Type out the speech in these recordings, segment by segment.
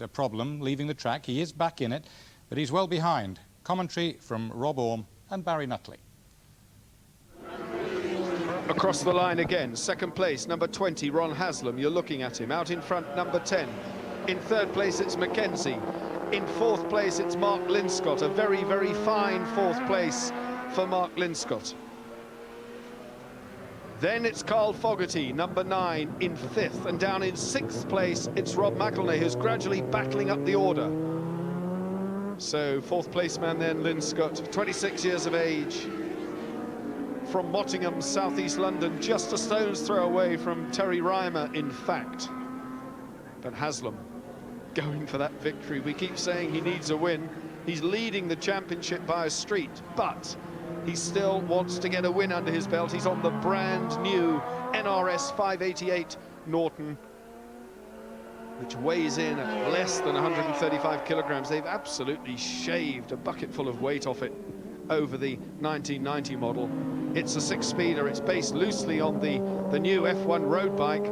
A problem leaving the track. He is back in it, but he's well behind. Commentary from Rob Orme and Barry Nutley. Across the line again, second place, number 20, Ron Haslam. You're looking at him. Out in front, number 10. In third place, it's MacKenzie. In fourth place, it's Mark Linscott. A very, very fine fourth place for Mark Linscott. Then it's Carl Fogarty, number 9, in fifth. And down in sixth place, it's Rob McElnea, who's gradually battling up the order. So, fourth place man then, Linscott, 26 years of age, from Mottingham, southeast London, just a stone's throw away from Terry Reimer, in fact. But Haslam going for that victory. We keep saying he needs a win. He's leading the championship by a street, but he still wants to get a win under his belt. He's on the brand new NRS 588 Norton, which weighs in at less than 135 kilograms. They've absolutely shaved a bucket full of weight off it over the 1990 model. It's a six-speeder. It's based loosely on the new F1 road bike,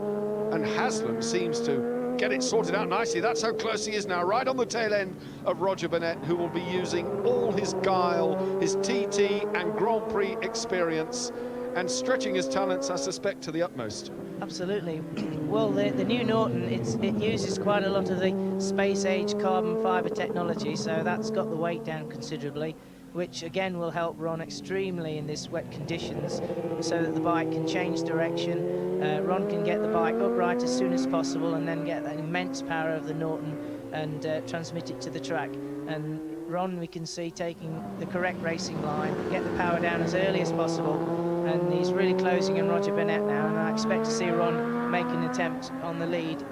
and Haslam seems to get it sorted out nicely. That's how close he is now, right on the tail end of Roger Burnett, who will be using all his guile, his TT and Grand Prix experience, and stretching his talents, I suspect, to the utmost. Absolutely. Well, the new Norton, it uses quite a lot of the space-age carbon fibre technology, so that's got the weight down considerably, which again will help Ron extremely in this wet conditions, so that the bike can change direction. Ron can get the bike upright as soon as possible and then get that immense power of the Norton and transmit it to the track. And Ron, we can see, taking the correct racing line, get the power down as early as possible, and he's really closing on Roger Burnett now, and I expect to see Ron make an attempt on the lead,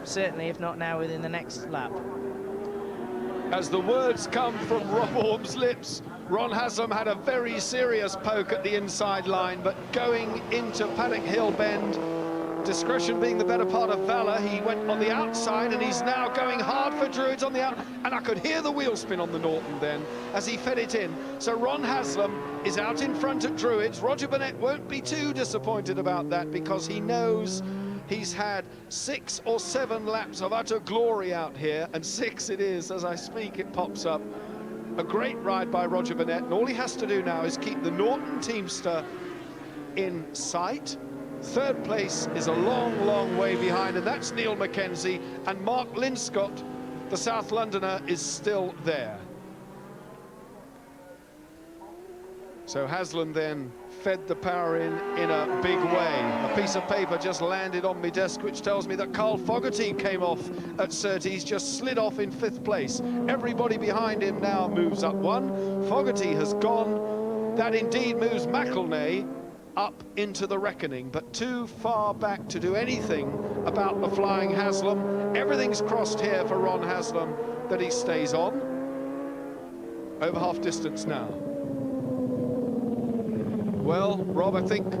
certainly, if not now, within the next lap. As the words come from Rob Orme's lips, Ron Haslam had a very serious poke at the inside line, but going into Paddock Hill Bend, discretion being the better part of valour, he went on the outside, and he's now going hard for Druids on the out, and I could hear the wheel spin on the Norton then as he fed it in. So Ron Haslam is out in front at Druids. Roger Burnett won't be too disappointed about that, because he knows he's had 6 or 7 laps of utter glory out here, and 6 it is. As I speak, it pops up. A great ride by Roger Burnett, and all he has to do now is keep the Norton Teamster in sight. Third place is a long, long way behind, and that's Niall MacKenzie, and Mark Linscott, the South Londoner, is still there. So Haslam then fed the power in a big way. A piece of paper just landed on my desk, which tells me that Carl Fogarty came off at Surtees, just slid off in 5th place. Everybody behind him now moves up 1. Fogarty has gone. That indeed moves McElnea up into the reckoning, but too far back to do anything about the flying Haslam. Everything's crossed here for Ron Haslam, that he stays on. Over half distance now. Well, Rob, I think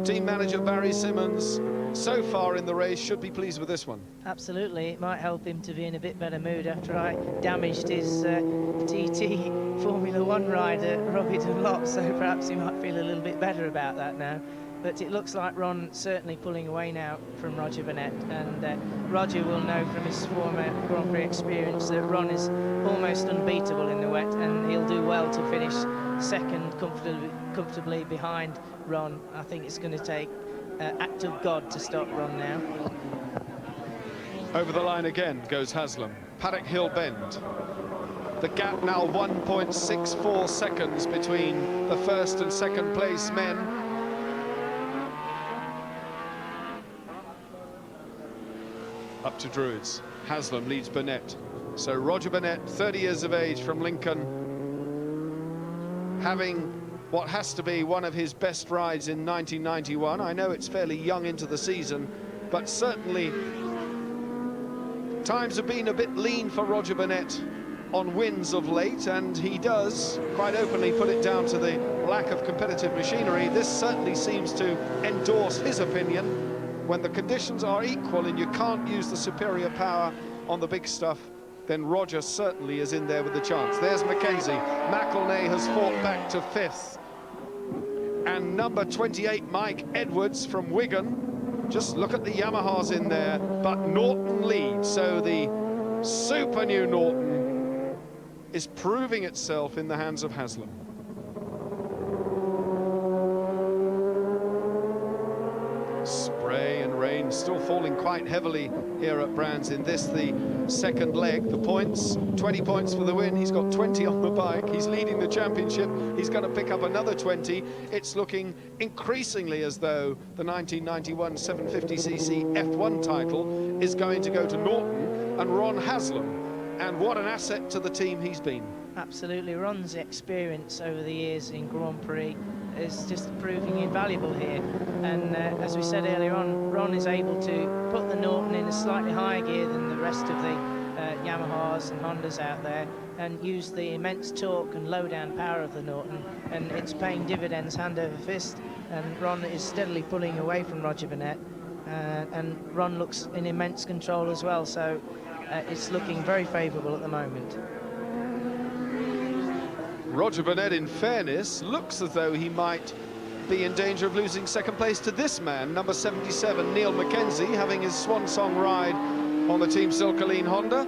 team manager Barry Simmons, so far in the race, should be pleased with this one. Absolutely. It might help him to be in a bit better mood after I damaged his TT Formula 1 ride at Robbie Dunlop, so perhaps he might feel a little bit better about that now. But it looks like Ron certainly pulling away now from Roger Burnett, and Roger will know from his former Grand Prix experience that Ron is almost unbeatable in the wet, and he'll do well to finish second comfortably behind Ron. I think it's going to take act of God to stop Ron now. Over the line again goes Haslam. Paddock Hill Bend. The gap now 1.64 seconds between the first and second place men. Up to Druids. Haslam leads Burnett. So Roger Burnett, 30 years of age, from Lincoln, having what has to be one of his best rides in 1991. I know it's fairly young into the season, but certainly times have been a bit lean for Roger Burnett on wins of late, and he does quite openly put it down to the lack of competitive machinery. This certainly seems to endorse his opinion. When the conditions are equal and you can't use the superior power on the big stuff, then Roger certainly is in there with the chance. There's MacKenzie. McElnea has fought back to 5th. And number 28, Mike Edwards from Wigan. Just look at the Yamahas in there, but Norton leads. So the Super new Norton is proving itself in the hands of Haslam. Spray and rain still falling quite heavily here at Brands in this, the second leg. The points, 20 points for the win. He's got 20 on the bike. He's leading the championship. He's going to pick up another 20. It's looking increasingly as though the 1991 750cc F1 title is going to go to Norton and Ron Haslam. And what an asset to the team he's been. Absolutely. Ron's experience over the years in Grand Prix is just proving invaluable here. And as we said earlier on, Ron is able to put the Norton in a slightly higher gear than the rest of the Yamahas and Hondas out there, and use the immense torque and low-down power of the Norton, and it's paying dividends hand over fist. And Ron is steadily pulling away from Roger Burnett, and Ron looks in immense control as well, so it's looking very favourable at the moment. Roger Burnett, in fairness, looks as though he might be in danger of losing second place to this man, number 77, Niall MacKenzie, having his swan song ride on the Team Silkaleen Honda.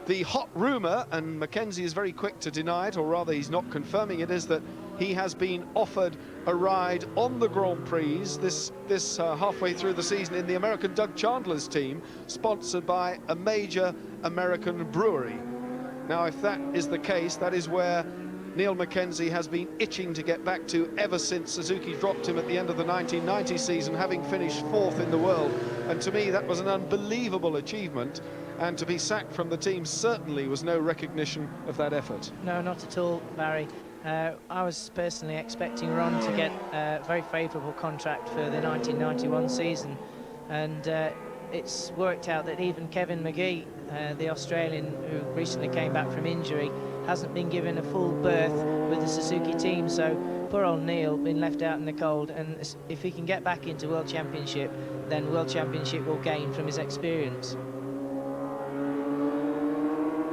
The hot rumour, and MacKenzie is very quick to deny it, or rather he's not confirming it, is that he has been offered a ride on the Grand Prix this halfway through the season in the American Doug Chandler's team, sponsored by a major American brewery. Now, if that is the case, that is where Niall MacKenzie has been itching to get back to ever since Suzuki dropped him at the end of the 1990 season, having finished 4th in the world. And to me, that was an unbelievable achievement. And to be sacked from the team certainly was no recognition of that effort. No, not at all, Barry. I was personally expecting Ron to get a very favourable contract for the 1991 season. And it's worked out that even Kevin McGee, the Australian who recently came back from injury, hasn't been given a full berth with the Suzuki team, so poor old Neil been left out in the cold. And if he can get back into World Championship, then World Championship will gain from his experience.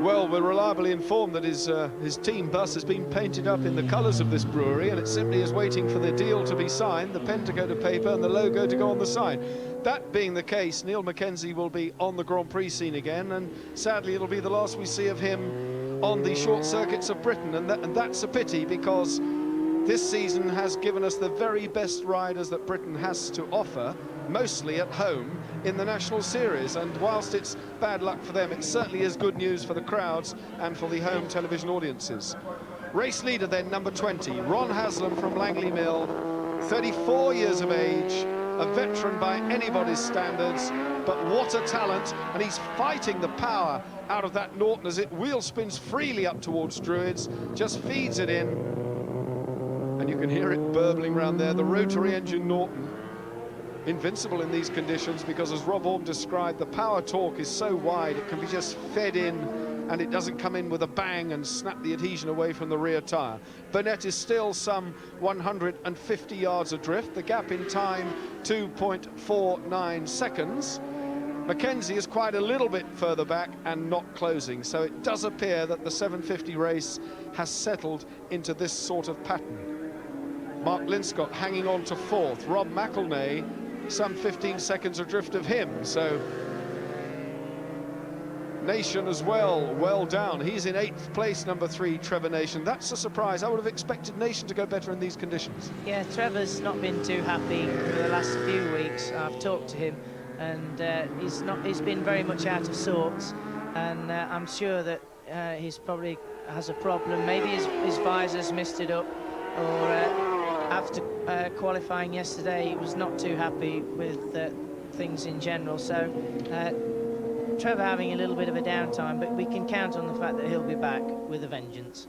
Well, we're reliably informed that his team bus has been painted up in the colours of this brewery, and it simply is waiting for the deal to be signed, the pen to go to paper and the logo to go on the side. That being the case, Niall MacKenzie will be on the Grand Prix scene again, and sadly it'll be the last we see of him on the short circuits of Britain, and that's a pity, because this season has given us the very best riders that Britain has to offer, mostly at home in the National Series. And whilst it's bad luck for them, it certainly is good news for the crowds and for the home television audiences. Race leader then, number 20, Ron Haslam from Langley Mill, 34 years of age, a veteran by anybody's standards, but what a talent, and he's fighting the power out of that Norton as it wheel spins freely up towards Druids, just feeds it in, and you can hear it burbling around there. The rotary engine Norton, invincible in these conditions, because as Rob Orme described, the power torque is so wide it can be just fed in, and it doesn't come in with a bang and snap the adhesion away from the rear tyre. Burnett is still some 150 yards adrift, the gap in time 2.49 seconds. MacKenzie is quite a little bit further back and not closing, so it does appear that the 750 race has settled into this sort of pattern. Mark Linscott hanging on to 4th, Rob McElnea some 15 seconds adrift of him, so Nation as well down. He's in 8th place, number 3, Trevor Nation. That's a surprise. I would have expected Nation to go better in these conditions. Yeah, Trevor's not been too happy for the last few weeks. I've talked to him, and he's been very much out of sorts, and I'm sure that he's probably has a problem. Maybe his visor's messed it up, or after qualifying yesterday, he was not too happy with things in general. So Trevor having a little bit of a downtime, but we can count on the fact that he'll be back with a vengeance.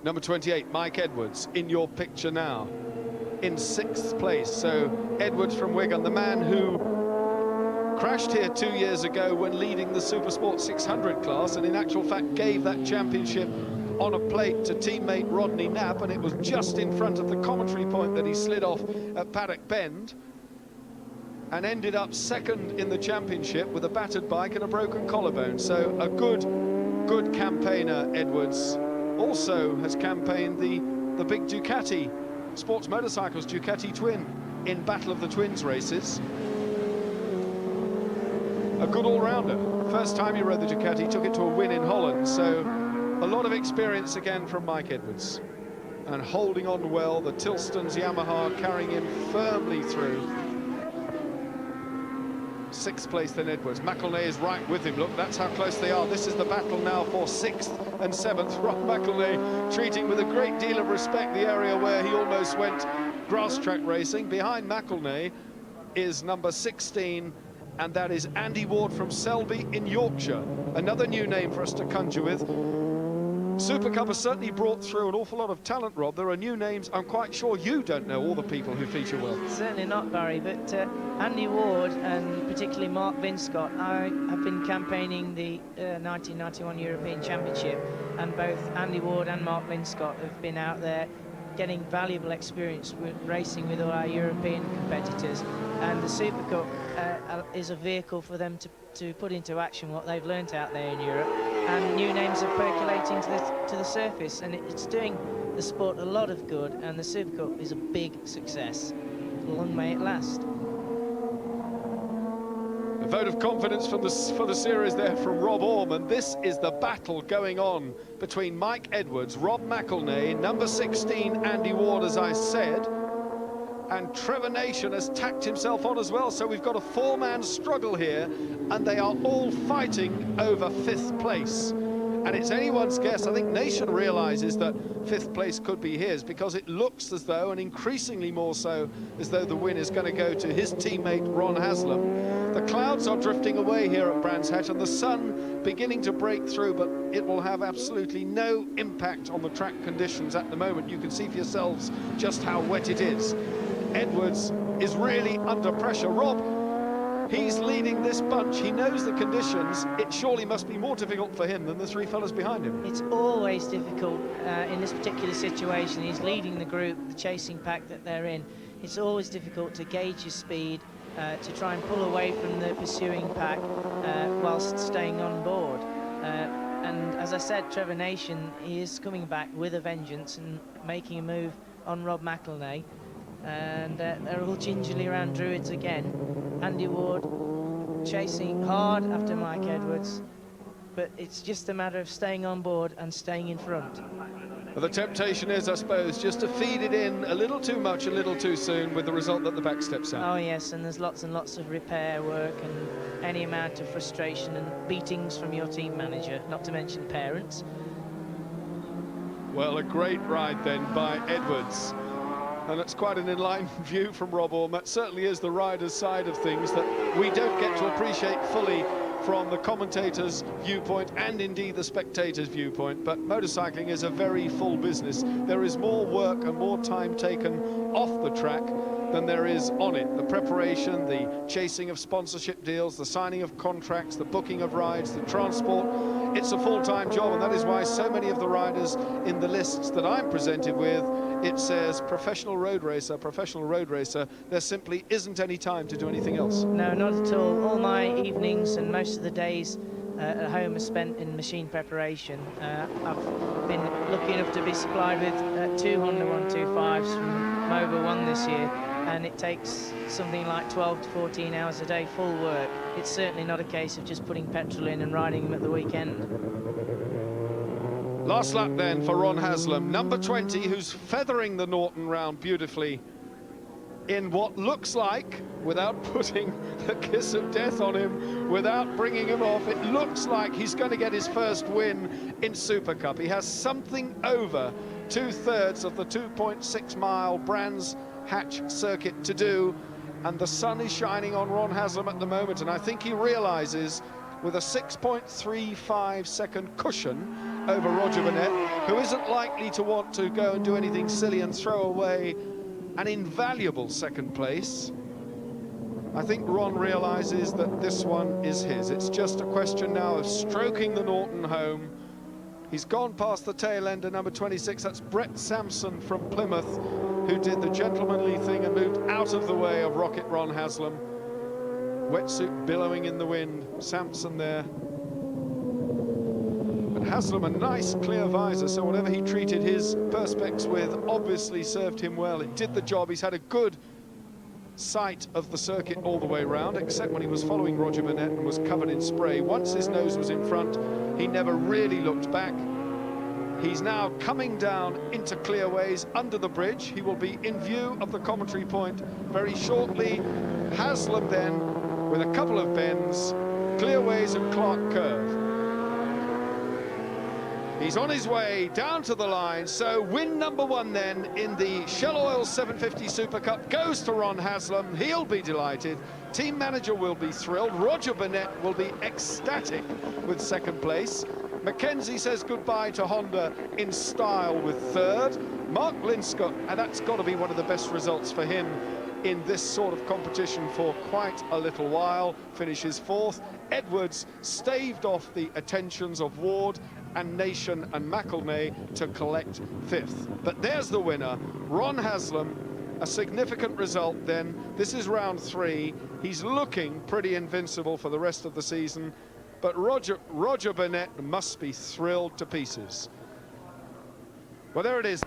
Number 28, Mike Edwards, in your picture now, in 6th place. So Edwards from Wigan, the man who crashed here 2 years ago when leading the Supersport 600 class, and in actual fact gave that championship on a plate to teammate Rodney Knapp, and it was just in front of the commentary point that he slid off at Paddock Bend and ended up 2nd in the championship with a battered bike and a broken collarbone. So a good campaigner, Edwards. Also has campaigned the big Ducati sports motorcycles, Ducati Twin, in Battle of the Twins races. a good all-rounder. First time he rode the Ducati, took it to a win in Holland, so a lot of experience again from Mike Edwards. And holding on well, the Tilston's Yamaha carrying him firmly through. 6th place then Edwards. McElnea is right with him. Look, that's how close they are. This is the battle now for 6th and 7th. Rob McElnea treating with a great deal of respect the area where he almost went grass track racing. Behind McElnea is number 16, and that is Andy Ward from Selby in Yorkshire. Another new name for us to conjure with. Supercup has certainly brought through an awful lot of talent, Rob. There are new names. I'm quite sure you don't know all the people who feature well. Certainly not, Barry, but Andy Ward and particularly Mark Linscott, I have been campaigning the 1991 European Championship, and both Andy Ward and Mark Linscott have been out there getting valuable experience with racing with all our European competitors, and the Supercup is a vehicle for them to put into action what they've learnt out there in Europe, and new names are percolating to the surface, and it's doing the sport a lot of good, and the Supercup is a big success. Long may it last. A vote of confidence for the series there from Rob Orme, and this is the battle going on between Mike Edwards, Rob McElnea, number 16 Andy Ward, as I said, and Trevor Nation has tacked himself on as well, so we've got a 4-man struggle here, and they are all fighting over 5th place. And it's anyone's guess. I think Nation realises that 5th place could be his, because it looks as though, and increasingly more so, as though the win is going to go to his teammate Ron Haslam. The clouds are drifting away here at Brands Hatch, and the sun beginning to break through, but it will have absolutely no impact on the track conditions at the moment. You can see for yourselves just how wet it is. Edwards is really under pressure. Rob, he's leading this bunch. He knows the conditions. It surely must be more difficult for him than the 3 fellas behind him. It's always difficult in this particular situation. He's leading the group, the chasing pack that they're in. It's always difficult to gauge his speed, to try and pull away from the pursuing pack whilst staying on board. And as I said, Trevor Nation, he is coming back with a vengeance and making a move on Rob McElnea. And they're all gingerly around Druids again. Andy Ward chasing hard after Mike Edwards, but it's just a matter of staying on board and staying in front. Well, the temptation is, I suppose, just to feed it in a little too much, a little too soon, with the result that the back steps out. Oh yes, and there's lots and lots of repair work and any amount of frustration and beatings from your team manager, not to mention parents. Well, a great ride then by Edwards. And it's quite an enlightened view from Rob Orme. That certainly is the rider's side of things that we don't get to appreciate fully from the commentator's viewpoint and indeed the spectator's viewpoint. But motorcycling is a very full business. There is more work and more time taken off the track than there is on it. The preparation, the chasing of sponsorship deals, the signing of contracts, the booking of rides, the transport. It's a full-time job, and that is why so many of the riders in the lists that I'm presented with, it says professional road racer, professional road racer. There simply isn't any time to do anything else. No, not at all. All my evenings and most of the days at home are spent in machine preparation. I've been lucky enough to be supplied with 2 Honda 125s from Mobil 1 this year, and it takes something like 12 to 14 hours a day full work. It's certainly not a case of just putting petrol in and riding them at the weekend. Last lap then for Ron Haslam, number 20, who's feathering the Norton round beautifully in what looks like, without putting the kiss of death on him, without bringing him off, it looks like he's going to get his first win in Supercup. He has something over 2/3 of the 2.6-mile Brands Hatch circuit to do, and the sun is shining on Ron Haslam at the moment, and I think he realizes, with a 6.35-second cushion over Roger Burnett, who isn't likely to want to go and do anything silly and throw away an invaluable second place. I think Ron realizes that this one is his. It's just a question now of stroking the Norton home. He's gone past the tail ender, number 26. That's Brett Sampson from Plymouth, who did the gentlemanly thing and moved out of the way of Rocket Ron Haslam. Wetsuit billowing in the wind. Sampson there. And Haslam, a nice clear visor, so whatever he treated his perspex with obviously served him well. It did the job. He's had a good sight of the circuit all the way round, except when he was following Roger Burnett and was covered in spray. Once his nose was in front, he never really looked back. He's now coming down into clearways under the bridge. He will be in view of the commentary point very shortly. Haslam then, with a couple of bends, clearways and Clark Curve. He's on his way down to the line, so win number 1 then in the Shell Oil 750 Super Cup goes to Ron Haslam. He'll be delighted. Team manager will be thrilled. Roger Burnett will be ecstatic with 2nd place. McKenzie says goodbye to Honda in style with 3rd. Mark Linscott, and that's got to be one of the best results for him in this sort of competition for quite a little while, finishes 4th. Edwards staved off the attentions of Ward and Nation and McElnea to collect 5th. But there's the winner, Ron Haslam. A significant result then. This is round 3. He's looking pretty invincible for the rest of the season, but Roger Burnett must be thrilled to pieces. Well, there it is.